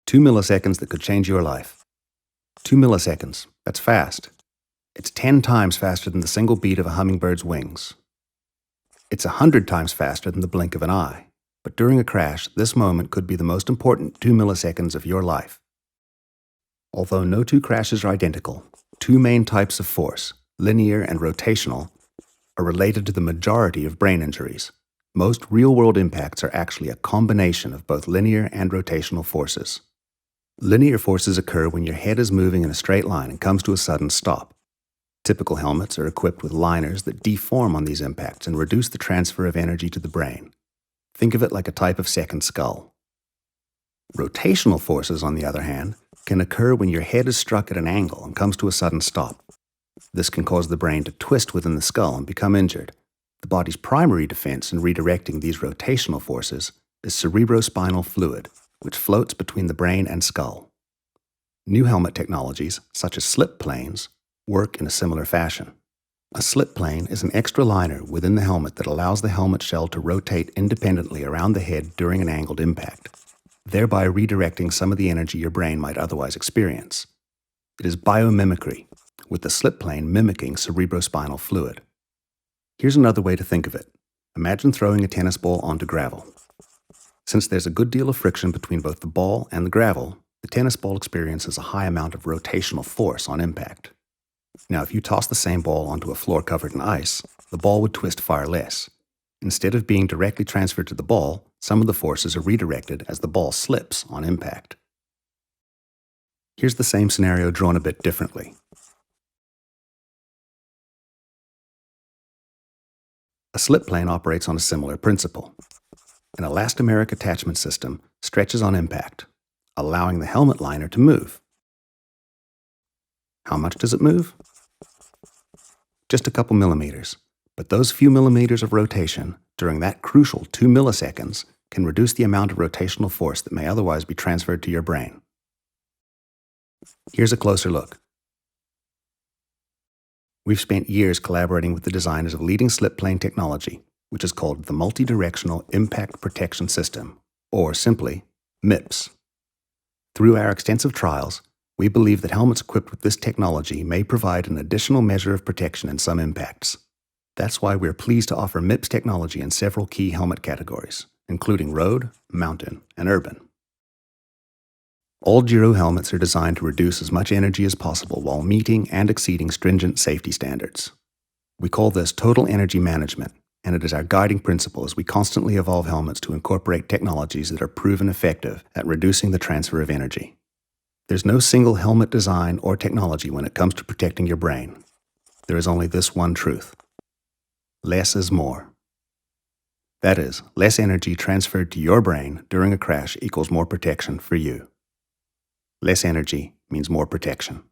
2 milliseconds that could change your life. 2 milliseconds, that's fast. It's 10 times faster than the single beat of a hummingbird's wings. It's 100 times faster than the blink of an eye. But during a crash, this moment could be the most important 2 milliseconds of your life. Although no two crashes are identical, two main types of force, linear and rotational, are related to the majority of brain injuries. Most real-world impacts are actually a combination of both linear and rotational forces. Linear forces occur when your head is moving in a straight line and comes to a sudden stop. Typical helmets are equipped with liners that deform on these impacts and reduce the transfer of energy to the brain. Think of it like a type of second skull. Rotational forces, on the other hand, can occur when your head is struck at an angle and comes to a sudden stop. This can cause the brain to twist within the skull and become injured. The body's primary defense in redirecting these rotational forces is cerebrospinal fluid, which floats between the brain and skull. New helmet technologies, such as slip planes, work in a similar fashion. A slip plane is an extra liner within the helmet that allows the helmet shell to rotate independently around the head during an angled impact, thereby redirecting some of the energy your brain might otherwise experience. It is biomimicry, with the slip plane mimicking cerebrospinal fluid. Here's another way to think of it. Imagine throwing a tennis ball onto gravel. Since there's a good deal of friction between both the ball and the gravel, the tennis ball experiences a high amount of rotational force on impact. Now, if you toss the same ball onto a floor covered in ice, the ball would twist far less. Instead of being directly transferred to the ball, some of the forces are redirected as the ball slips on impact. Here's the same scenario drawn a bit differently. A slip plane operates on a similar principle. An elastomeric attachment system stretches on impact, allowing the helmet liner to move. How much does it move? Just a couple millimeters, but those few millimeters of rotation during that crucial 2 milliseconds can reduce the amount of rotational force that may otherwise be transferred to your brain. Here's a closer look. We've spent years collaborating with the designers of leading slip plane technology, which is called the Multidirectional Impact Protection System, or simply, MIPS. Through our extensive trials, we believe that helmets equipped with this technology may provide an additional measure of protection in some impacts. That's why we're pleased to offer MIPS technology in several key helmet categories, including road, mountain, and urban. All GIRO helmets are designed to reduce as much energy as possible while meeting and exceeding stringent safety standards. We call this total energy management, and it is our guiding principle as we constantly evolve helmets to incorporate technologies that are proven effective at reducing the transfer of energy. There's no single helmet design or technology when it comes to protecting your brain. There is only this one truth. Less is more. That is, less energy transferred to your brain during a crash equals more protection for you. Less energy means more protection.